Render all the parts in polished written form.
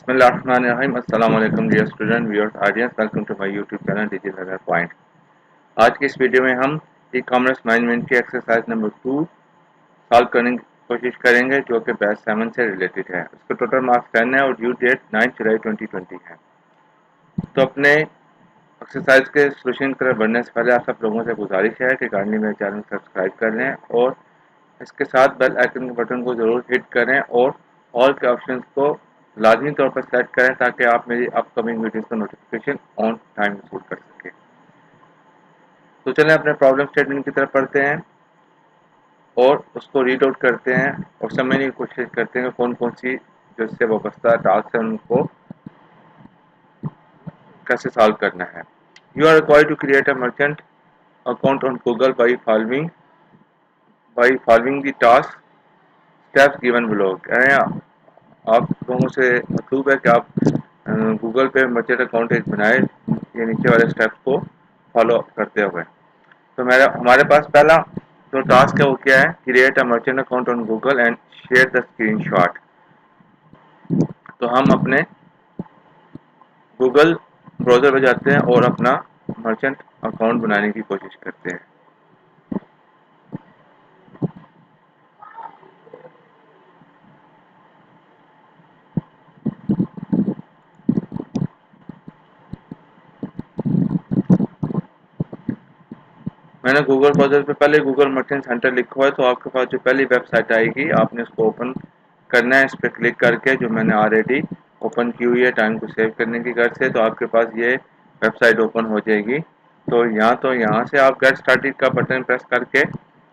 बिस्मिल्लाहिर्रहमानिर्रहीम। अस्सलाम वालेकुम dear student viewers audience, welcome to my YouTube channel digital learner point. आज की इस वीडियो में हम ई कॉमर्स मैनेजमेंट की एक्सरसाइज नंबर 2 सॉल्व करने की कोशिश करेंगे, जो कि बैच 7 से रिलेटेड है। उसका टोटल मार्क्स 10 है और ड्यू डेट 9 जुलाई 2020 है। तो अपने एक्सरसाइज के सोल्यूशन की तरफ बढ़ने से पहले आप सब लोगों से गुजारिश है कि काइंडली मेरे चैनल सब्सक्राइब कर लें और इसके साथ बेल आइकन के बटन को ज़रूर हिट करें और ऑल के ऑप्शंस को लाजमी तौर पर सेलेक्ट करें ताकि आप मेरी अपकमिंग वीडियोस का नोटिफिकेशन ऑन टाइम रिसीव कर सकें। तो चलें अपने प्रॉब्लम स्टेटमेंट की तरफ पढ़ते हैं और उसको रीड आउट करते हैं और समझने की कोशिश करते हैं कौन कौन सी जो इससे वाबस्ता टास्क है उनको कैसे सॉल्व करना है। You are required to create a merchant account on Google by following the task steps given below. आप लोगों से मतलूब है कि आप गूगल पे मर्चेंट अकाउंट एक बनाए ये नीचे वाले स्टेप्स को फॉलो करते हुए। तो मेरा हमारे पास पहला जो टास्क है वो क्या है, create a merchant account on Google and share the screenshot. तो हम अपने गूगल ब्राउज़र पे जाते हैं और अपना मर्चेंट अकाउंट बनाने की कोशिश करते हैं। मैंने गूगल ब्राउज़र पे पहले गूगल मर्चेंट सेंटर लिखा हुआ है, तो आपके पास जो पहली वेबसाइट आएगी आपने उसको ओपन करना है। इस पर क्लिक करके, जो मैंने ऑलरेडी ओपन की हुई है टाइम को सेव करने की गर्ज से, तो आपके पास ये वेबसाइट ओपन हो जाएगी। तो यहाँ से आप गेट स्टार्टेड का बटन प्रेस करके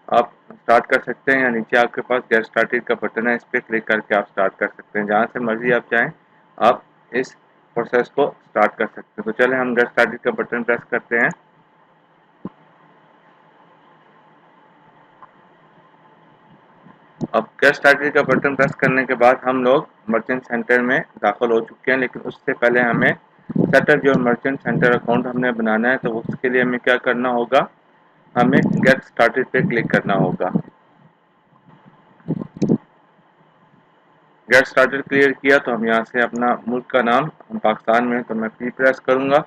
आप स्टार्ट कर सकते हैं, या नीचे आपके पास गेट स्टार्टेड का बटन है, इस पर क्लिक करके आप स्टार्ट कर सकते हैं। जहाँ से मर्जी आप चाहें आप इस प्रोसेस को स्टार्ट कर सकते हैं। तो चले हम गेट स्टार्टेड का बटन प्रेस करते हैं। अब गेट स्टार्टेड का बटन प्रेस करने के बाद हम लोग मर्चेंट सेंटर में दाखिल हो चुके हैं, लेकिन उससे पहले हमें setup your merchant centre account हमने बनाना है। तो उसके लिए हमें क्या करना होगा, हमें गेट स्टार्टेड पे क्लिक करना होगा। गेट स्टार्टेड क्लियर किया तो हम यहाँ से अपना मुल्क का नाम, हम पाकिस्तान में, तो मैं पी प्रेस करूँगा,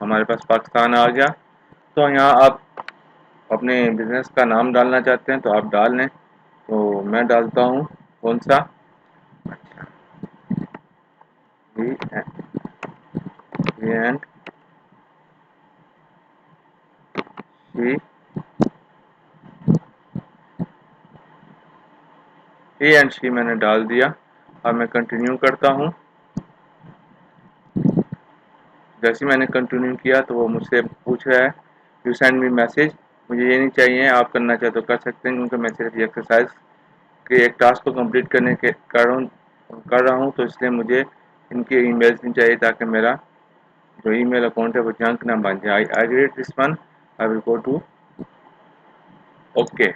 हमारे पास पाकिस्तान आ गया। तो यहाँ आप अपने बिजनेस का नाम डालना चाहते हैं तो आप डाल लें। तो मैं डालता हूँ कौन सा, एंड शी मैंने डाल दिया। अब मैं कंटिन्यू करता हूँ। जैसे मैंने कंटिन्यू किया तो वो मुझसे पूछ रहा है यू सेंड मी मैसेज। मुझे ये नहीं चाहिए, आप करना चाहे तो कर सकते हैं, क्योंकि मैं सिर्फ ये एक्सरसाइज के एक टास्क को कंप्लीट करने के कर रहा हूँ, तो इसलिए मुझे इनके ईमेल्स नहीं चाहिए ताकि मेरा जो ईमेल अकाउंट है वो जंक ना बन जाए। I read this one, I will go to okay.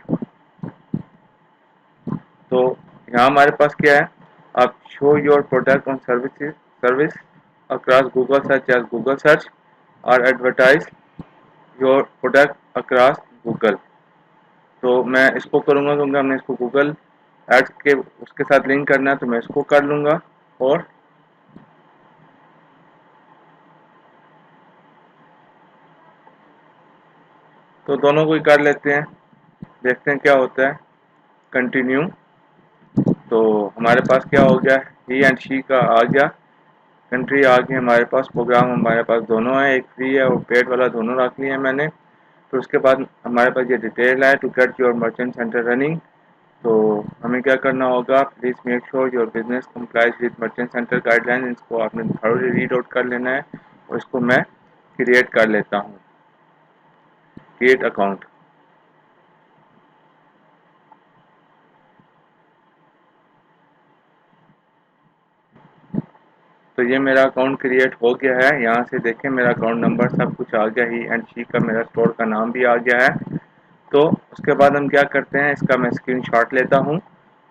तो यहाँ हमारे पास क्या है, आप show your product on service across Google search as Google search और advertise your product across Google. तो मैं इसको करूँगा क्योंकि हमने इसको गूगल एड्स के उसके साथ लिंक करना है, तो मैं इसको कर लूँगा। और तो दोनों को ही कर लेते हैं, देखते हैं क्या होता है। कंटिन्यू। तो हमारे पास क्या हो गया, ही एंड शी का आ गया, कंट्री आ गई हमारे पास, प्रोग्राम हमारे पास दोनों है, एक फ्री है और पेड वाला, दोनों रख लिए हैं मैंने। तो उसके बाद हमारे पास ये डिटेल है, to get your merchant center running. तो हमें क्या करना होगा, please make sure your business complies with merchant center guideline. इसको आपने थोड़ी रीड आउट कर लेना है और इसको मैं क्रिएट कर लेता हूँ, क्रिएट अकाउंट। तो ये मेरा अकाउंट क्रिएट हो गया है। यहाँ से देखें मेरा अकाउंट नंबर सब कुछ आ गया, ही एंड शी का मेरा स्टोर का नाम भी आ गया है। तो उसके बाद हम क्या करते हैं, इसका मैं स्क्रीनशॉट लेता हूँ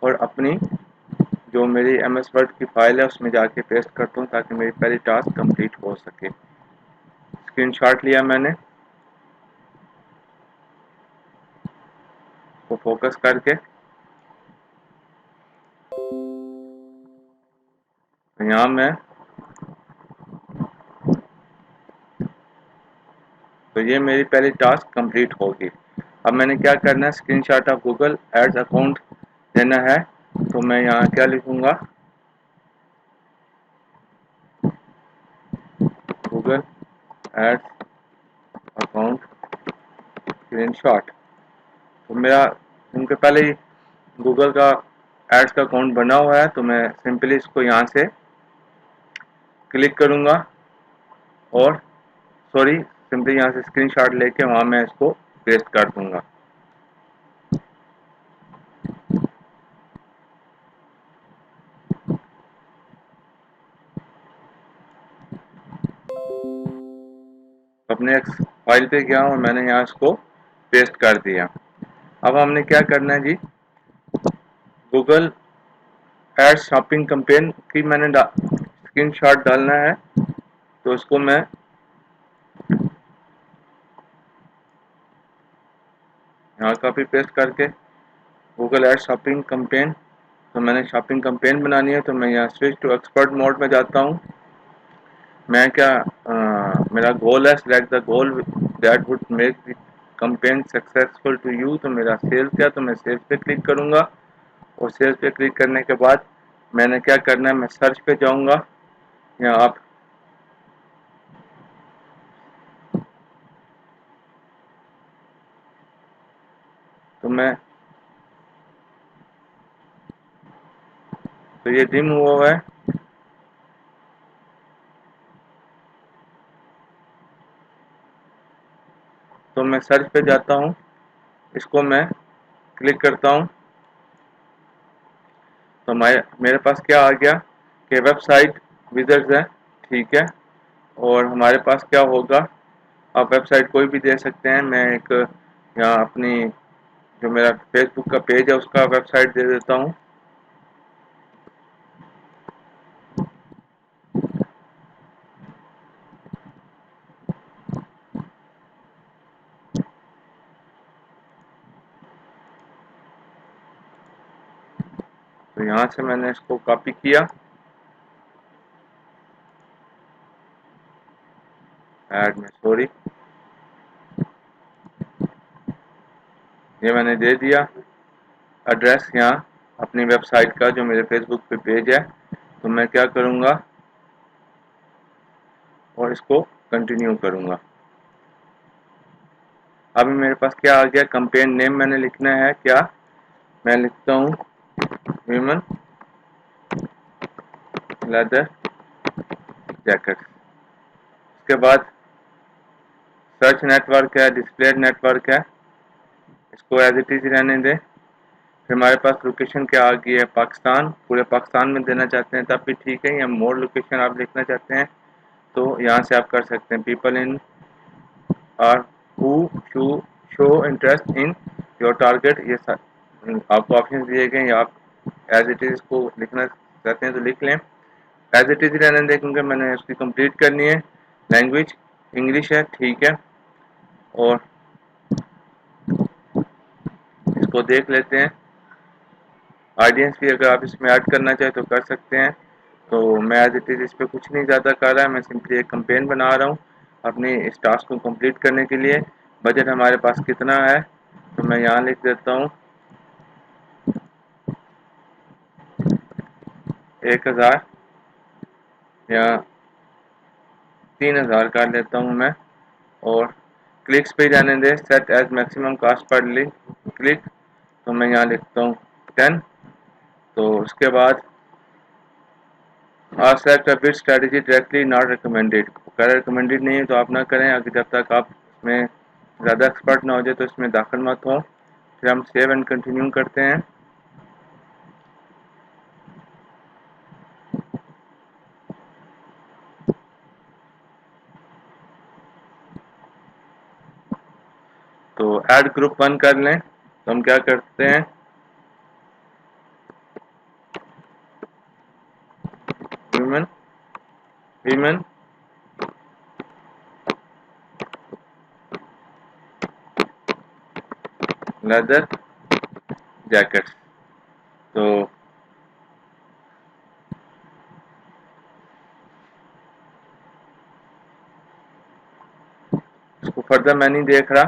और अपनी जो मेरी MS वर्ड की फाइल है उसमें जाके पेस्ट करता हूँ ताकि मेरी पहली टास्क कंप्लीट हो सके। स्क्रीनशॉट लिया मैंने, वो फोकस करके तो यहाँ मैं तो ये मेरी पहली टास्क कंप्लीट होगी। अब मैंने क्या करना है, screenshot of Google ads account लेना है। तो मैं यहाँ क्या लिखूंगा, गूगल एड्स अकाउंट स्क्रीनशॉट। तो मेरा उनके पहले ही गूगल का एड्स का अकाउंट बना हुआ है, तो मैं सिंपली इसको यहाँ से क्लिक करूँगा और सिंपली यहाँ से स्क्रीनशॉट लेके वहाँ मैं इसको पेस्ट कर दूँगा। अपने फाइल पे गया और मैंने यहाँ इसको पेस्ट कर दिया। अब हमने क्या करना है जी, गूगल एड्स शॉपिंग कैंपेन की मैंने स्क्रीनशॉट डालना है। तो इसको मैं यहाँ कॉपी पेस्ट करके गूगल एड्स शॉपिंग कैंपेन, तो मैंने शॉपिंग कैंपेन बनानी है। तो मैं यहाँ स्विच टू एक्सपर्ट मोड में जाता हूँ। मैं क्या मेरा गोल है, select the goal that would make the campaign successful to you. तो मेरा सेल्स क्या, तो मैं सेल्स पे क्लिक करूँगा और सेल्स पे क्लिक करने के बाद मैंने क्या करना है, मैं सर्च पे जाऊँगा। या आप तो मैं तो ये डिम हुआ है। तो मैं सर्च पे जाता हूँ, इसको मैं क्लिक करता हूँ। तो मेरे पास क्या आ गया कि वेबसाइट विजिट्स है, ठीक है। और हमारे पास क्या होगा, आप वेबसाइट कोई भी दे सकते हैं। मैं एक यहाँ अपनी जो मेरा फेसबुक का पेज है उसका वेबसाइट दे देता हूँ। तो यहाँ से मैंने इसको कॉपी किया, ऐड में ये मैंने दे दिया एड्रेस यहाँ अपनी वेबसाइट का जो मेरे फेसबुक पे पेज है। तो मैं क्या करूँगा और इसको कंटिन्यू करूँगा। अभी मेरे पास क्या आ गया, कंपेन नेम मैंने लिखना है क्या, मैं लिखता हूँ ह्यूमन लेदर जैकेट। उसके बाद सर्च नेटवर्क है, डिस्प्ले नेटवर्क है, इसको एज इट इज रहने दें। फिर हमारे पास लोकेशन क्या आ गई है, पाकिस्तान, पूरे पाकिस्तान में देना चाहते हैं तब भी ठीक है, या मोर लोकेशन आप लिखना चाहते हैं तो यहाँ से आप कर सकते हैं। People in are who show interest in your target, ये आपको ऑप्शन दिए गए, या आप एज इट इज इसको लिखना चाहते हैं तो लिख लें। एज इट इज रहने दें क्योंकि मैंने उसकी कंप्लीट करनी है। लैंग्वेज इंग्लिश है, ठीक है। और इसको देख लेते हैं, ऑडियंस भी अगर आप इसमें ऐड करना चाहें तो कर सकते हैं। तो मैं एज इट इज़ इस पर कुछ नहीं ज़्यादा कर रहा है, मैं सिंपली एक कंपेन बना रहा हूँ अपनी इस टास्क को कंप्लीट करने के लिए। बजट हमारे पास कितना है, तो मैं यहाँ लिख देता हूँ 1000 या 3000 कर लेता हूँ मैं। और क्लिक्स पे जाने दें, सेट एज मैक्सिमम कास्ट पर क्लिक, तो मैं यहाँ लिखता हूँ 10। तो उसके बाद select a bid strategy directly not recommended, अगर रिकमेंडेड नहीं है तो आप ना करें, अगर जब तक आप इसमें ज़्यादा एक्सपर्ट ना हो जाए तो इसमें दाखिल मत हो। फिर हम सेव एंड कंटिन्यू करते हैं। तो ऐड ग्रुप 1 कर लें, तो हम क्या करते हैं, ह्यूमन ह्यूमन लेदर जैकेट्स। तो फर्दर मैं नहीं देख रहा।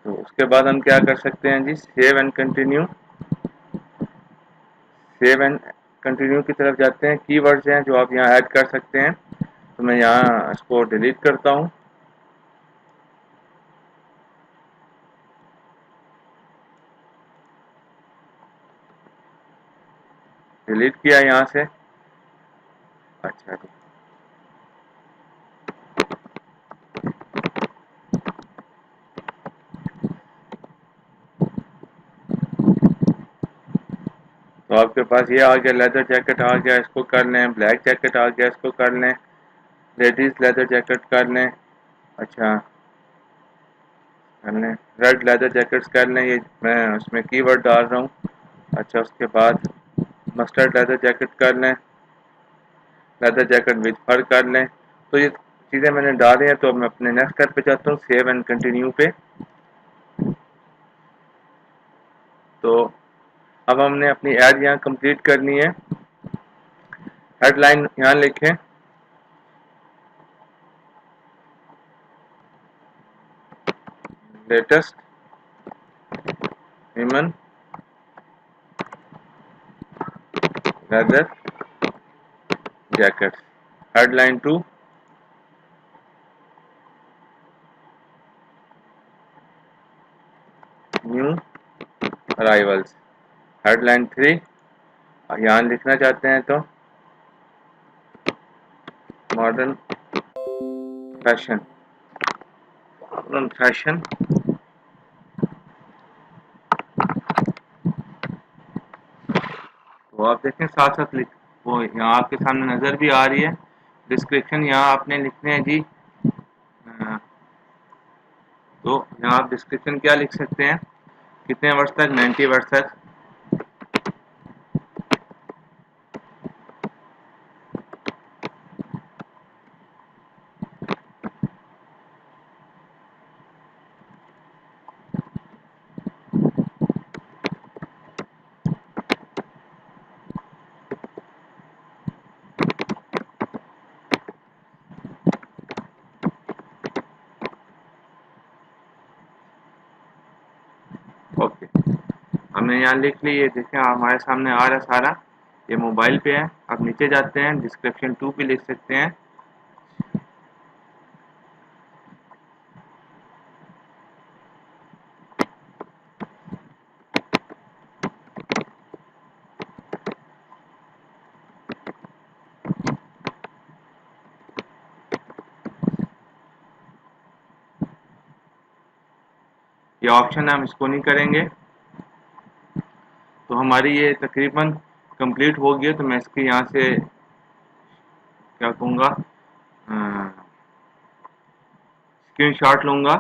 तो उसके बाद हम क्या कर सकते हैं जी, save and continue. Save and continue की तरफ जाते हैं। कीवर्ड्स हैं जो आप यहाँ ऐड कर सकते हैं, तो मैं यहाँ इसको डिलीट करता हूँ। डिलीट किया यहाँ से। अच्छा जी, तो आपके पास ये आ गया, लेदर जैकेट आ गया, इसको कर लें। ब्लैक जैकेट आ गया, इसको कर लें। लेडीज लेदर जैकेट कर लें। अच्छा, कर लें। रेड लेदर जैकेट्स कर लें, ये मैं उसमें कीवर्ड डाल रहा हूँ। अच्छा, उसके बाद मस्टर्ड लेदर जैकेट कर लें। लेदर जैकेट विद फर कर लें। तो ये चीज़ें मैंने डाली हैं। तो अब मैं अपने नेक्स्ट स्टेप पे जाता हूँ, सेव एंड कंटिन्यू पे। तो अब हमने अपनी ऐड यहाँ कंप्लीट करनी है। हेडलाइन यहाँ लिखें, latest human leather jackets. Headline 2, new arrivals. Headline 3, यहाँ लिखना चाहते हैं तो मॉडर्न फैशन। Modern fashion. तो आप देखें साथ साथ लिख, वो यहाँ आपके सामने नज़र भी आ रही है। डिस्क्रिप्शन यहाँ आपने लिखने हैं जी। तो यहाँ आप डिस्क्रिप्शन क्या लिख सकते हैं, कितने वर्ष तक, 90 वर्ष तक। ओके, हमने यहाँ लिख ली। ये देखें हमारे सामने आ रहा है सारा, ये मोबाइल पे है। अब नीचे जाते हैं, डिस्क्रिप्शन 2 भी लिख सकते हैं। ये ऑप्शन है, हम इसको नहीं करेंगे। तो हमारी ये तकरीबन कंप्लीट हो गई है। तो मैं इसके यहाँ से क्या कहूँगा, स्क्रीनशॉट लूँगा,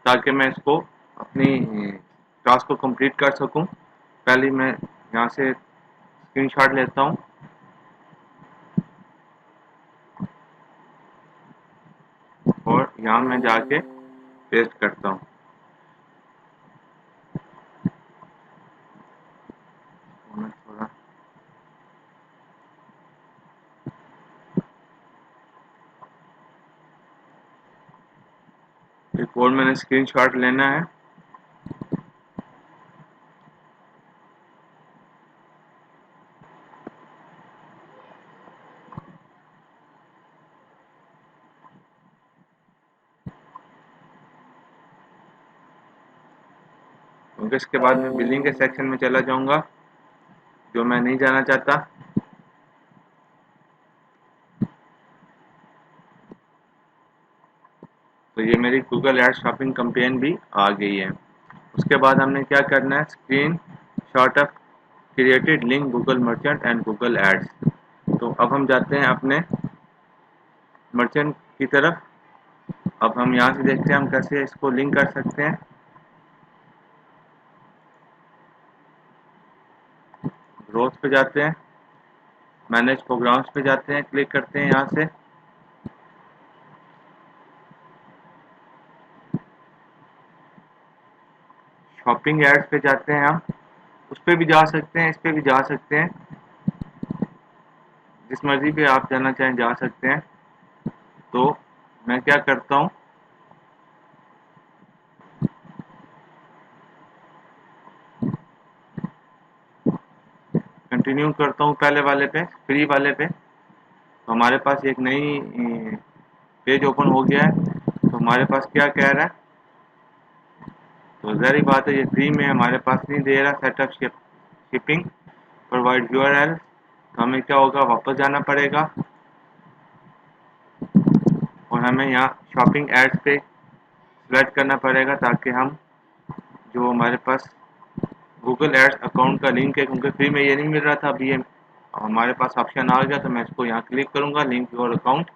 ताकि मैं इसको अपनी टास्क को कंप्लीट कर सकूँ। पहले मैं यहाँ से स्क्रीनशॉट लेता हूँ और यहाँ मैं जाके पेस्ट करता हूँ। मैं थोड़ा एक और मैंने स्क्रीनशॉट लेना है। क्योंकि इसके बाद मैं बिलिंग के सेक्शन में चला जाऊँगा, जो मैं नहीं जाना चाहता। तो ये मेरी गूगल एड शॉपिंग कैंपेन भी आ गई है। उसके बाद हमने क्या करना है, screen shot of created link Google merchant and Google ads. तो अब हम जाते हैं अपने मर्चेंट की तरफ। अब हम यहाँ से देखते हैं हम कैसे इसको लिंक कर सकते हैं। ग्रोथ पे जाते हैं, मैनेज प्रोग्राम्स पे जाते हैं, क्लिक करते हैं यहाँ से। शॉपिंग एड्स पे जाते हैं हम, उस पर भी जा सकते हैं, इस पे भी जा सकते हैं, जिस मर्जी पे आप जाना चाहें जा सकते हैं। तो मैं क्या करता हूँ, कंटिन्यू करता हूँ पहले वाले पे, फ्री वाले पे। तो हमारे पास एक नई पेज ओपन हो गया है। तो हमारे पास क्या कह रहा है, तो ज़ाहिर बात है ये फ्री में हमारे पास नहीं दे रहा। सेटअप शिपिंग प्रोवाइड यूआरएल, तो हमें क्या होगा, वापस जाना पड़ेगा और हमें यहाँ शॉपिंग एड्स पे सिलेक्ट करना पड़ेगा, ताकि हम जो हमारे पास गूगल एड्स अकाउंट का लिंक है, क्योंकि फ्री में ये नहीं मिल रहा था, अभी ये हमारे पास ऑप्शन आ गया। तो मैं इसको यहाँ क्लिक करूँगा, लिंक योर अकाउंट।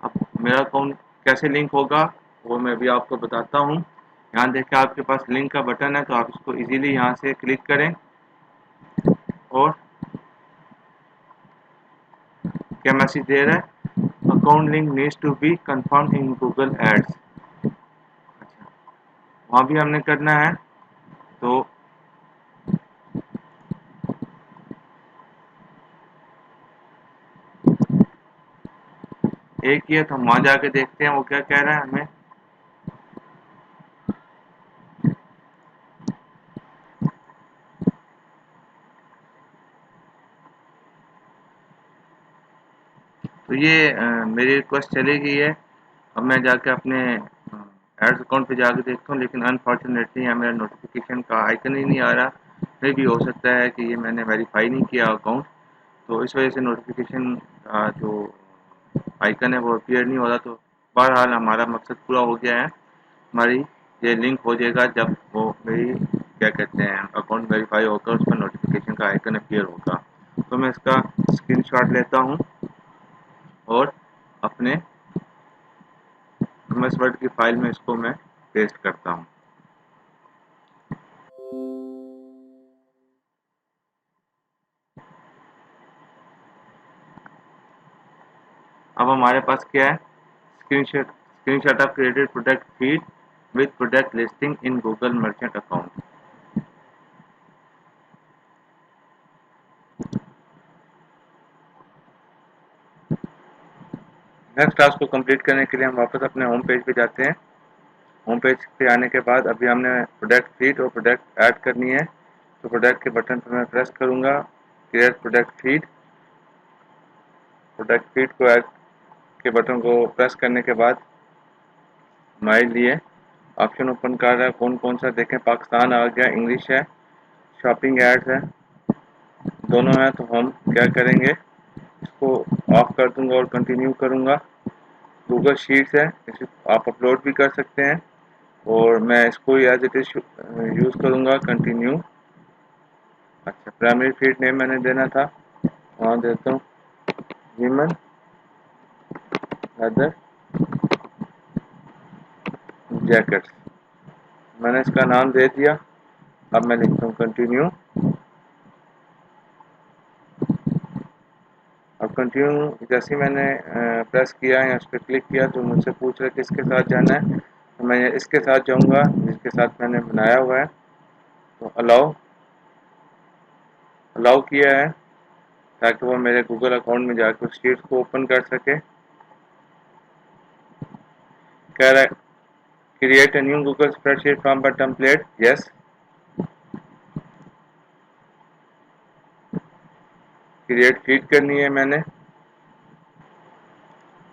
अब मेरा अकाउंट कैसे लिंक होगा वो मैं भी आपको बताता हूँ। यहाँ देखिए आपके पास लिंक का बटन है, तो आप इसको इजीली यहाँ से क्लिक करें और क्या मैसेज दे रहा है, account link needs to be confirm in Google ads. वहाँ भी हमने करना है। तो एक ही है, तो हम वहाँ जाके देखते हैं वो क्या कह रहा है हमें। तो ये मेरी रिक्वेस्ट चली गई है। अब मैं जाके अपने एड्स अकाउंट पे जाके देखता हूँ, लेकिन अनफॉर्चुनेटली यहाँ मेरा नोटिफिकेशन का आइकन ही नहीं आ रहा। मे भी हो सकता है कि ये मैंने वेरीफाई नहीं किया अकाउंट, तो इस वजह से नोटिफिकेशन जो आइकन है वो अपीयर नहीं हो रहा। तो बहरहाल हमारा मकसद पूरा हो गया है। हमारी ये लिंक हो जाएगा जब वो मेरी क्या कहते हैं अकाउंट वेरीफाई होकर उस पर नोटिफिकेशन का आइकन अपीयर होगा। तो मैं इसका स्क्रीनशॉट लेता हूँ और अपने एमएस वर्ड की फाइल में इसको मैं पेस्ट करता हूँ। अब हमारे पास क्या है, screenshot of created product feed with product listing in Google merchant account. Next task को कंप्लीट करने के लिए हम वापस अपने होम पेज पे जाते हैं। होम पेज पे आने के बाद अभी हमने प्रोडक्ट फीड और प्रोडक्ट ऐड करनी है। तो प्रोडक्ट के बटन पर मैं प्रेस करूँगा, क्रिएट प्रोडक्ट फीड को ऐड के बटन को प्रेस करने के बाद हमारे लिए ऑप्शन ओपन कर रहा है कौन कौन सा। देखें पाकिस्तान आ गया, इंग्लिश है, शॉपिंग एड्स है, दोनों है। तो हम क्या करेंगे, इसको ऑफ कर दूंगा और कंटिन्यू करूंगा। गूगल शीट्स है, इसे आप अपलोड भी कर सकते हैं और मैं इसको एज इट इज यूज़ करूंगा, कंटिन्यू। अच्छा, प्राइमरी फीड नेम मैंने देना था, वहाँ देता हूँ विमन लेदर जैकेट्स, मैंने इसका नाम दे दिया। अब मैं लिखता हूँ कंटिन्यू। अब कंटिन्यू जैसे ही मैंने प्रेस किया या उस पर क्लिक किया तो मुझसे पूछ रहा है किसके साथ जाना है। तो मैं इसके साथ जाऊंगा जिसके साथ मैंने बनाया हुआ है। तो अलाउ अलाउ किया है ताकि वो मेरे गूगल अकाउंट में जाकर उस शीट को ओपन कर सके। कह रहा है create a new Google spreadsheet from the template, yes. Create sheet करनी है मैंने,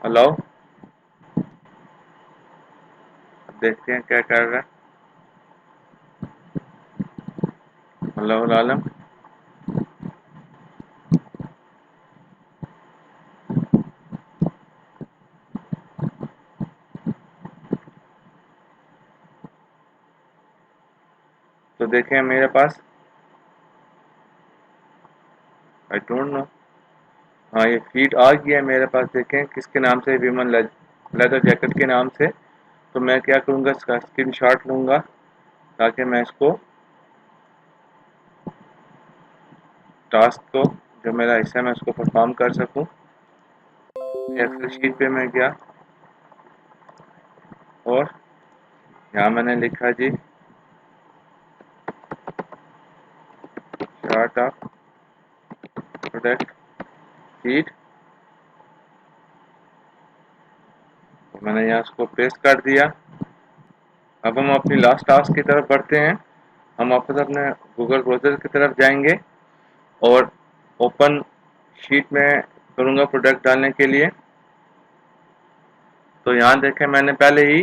अलाउ। देखते हैं क्या कर रहा है, अल्लाह आलम। तो देखें मेरे पास, आई डोंट नो, हाँ ये फीड आ गया है मेरे पास। देखें किसके नाम से, विमन लेदर जैकेट के नाम से। तो मैं क्या करूँगा, इसका स्क्रीनशॉट लूँगा ताकि मैं इसको टास्क को जो मेरा हिस्सा है मैं उसको परफॉर्म कर सकूँ। एक्सेल शीट पे मैं गया और यहाँ मैंने लिखा जी चार्ट ऑफ प्रोडक्ट फीड। मैंने यहाँ उसको पेस्ट कर दिया। अब हम अपनी लास्ट टास्क की तरफ बढ़ते हैं। हम वापस अपने गूगल ब्राउज़र की तरफ जाएंगे और ओपन शीट में करूँगा प्रोडक्ट डालने के लिए। तो यहाँ देखें मैंने पहले ही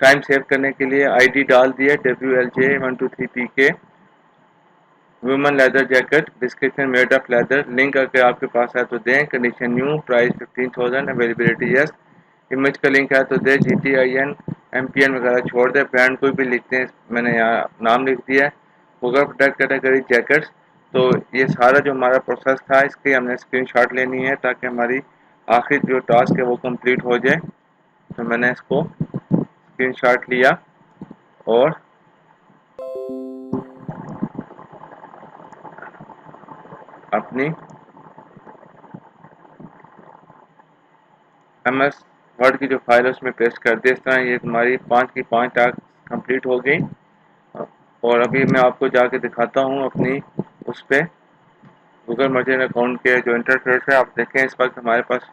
टाइम सेव करने के लिए आईडी डाल दिया WLJ123PK women leather jacket, description made of leather, link अगर आपके पास है तो दें, condition new, price 15,000, availability yes, image का लिंक है तो दे, GTIN MPN वगैरह छोड़ दे, ब्रांड कोई भी लिखते हैं, मैंने यहाँ नाम लिख दिया है। होगा प्रोडक्ट कैटेगरी जैकेट्स। तो ये सारा जो हमारा प्रोसेस था इसकी हमने स्क्रीनशॉट लेनी है ताकि हमारी आखिरी जो टास्क है वो कंप्लीट हो जाए। तो मैंने इसको स्क्रीनशॉट लिया और अपनी MS वर्ड की जो फाइल है उसमें पेस्ट कर दिया। इस तरह ये तुम्हारी 5 की 5 टास्क कंप्लीट हो गई। और अभी मैं आपको जाके दिखाता हूँ अपनी उस पर गूगल मर्चेंट अकाउंट के जो इंटरफेस है। आप देखें इस वक्त हमारे पास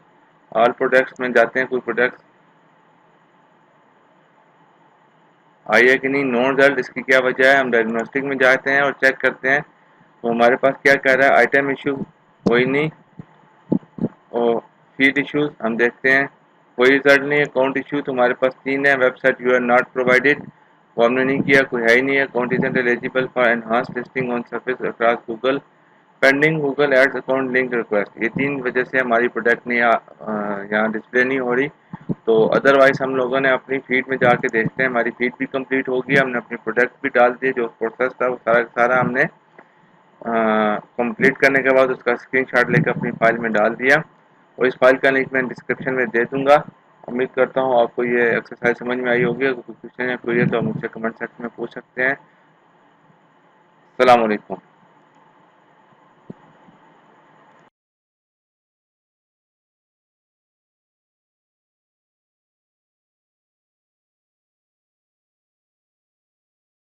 ऑल प्रोडक्ट्स में जाते हैं, कोई प्रोडक्ट्स आई है कि नहीं, नो रिजल्ट। इसकी क्या वजह है? हम डायग्नोस्टिक में जाते हैं और चेक करते हैं तो हमारे पास क्या कह रहा है, आइटम इशू कोई नहीं, और फीड इश्यूज हम देखते हैं कोई रिजल्ट नहीं है। अकाउंट इशू तो हमारे पास 3 है, website you are not provided वो हमने नहीं किया, कोई है ही नहीं है। Account isn't eligible for enhance listing on service across Google, pending Google ads account link request. ये 3 वजह से हमारी प्रोडक्ट नहीं यहाँ डिस्प्ले नहीं हो रही। तो अदरवाइज हम लोगों ने अपनी फीड में जाके देखते हैं, हमारी फीड भी कंप्लीट हो गई, हमने अपनी प्रोडक्ट भी डाल दिए, जो प्रोसेस था वो सारा सारा हमने कंप्लीट करने के बाद उसका स्क्रीनशॉट लेकर अपनी फाइल में डाल दिया। और इस फाइल का लिंक मैं डिस्क्रिप्शन में दे दूंगा। उम्मीद करता हूँ आपको ये एक्सरसाइज समझ में आई होगी। अगर कोई क्वेश्चन या कोई है तो आप मुझसे कमेंट सेक्शन में पूछ सकते हैं। अस्सलाम वालेकुम।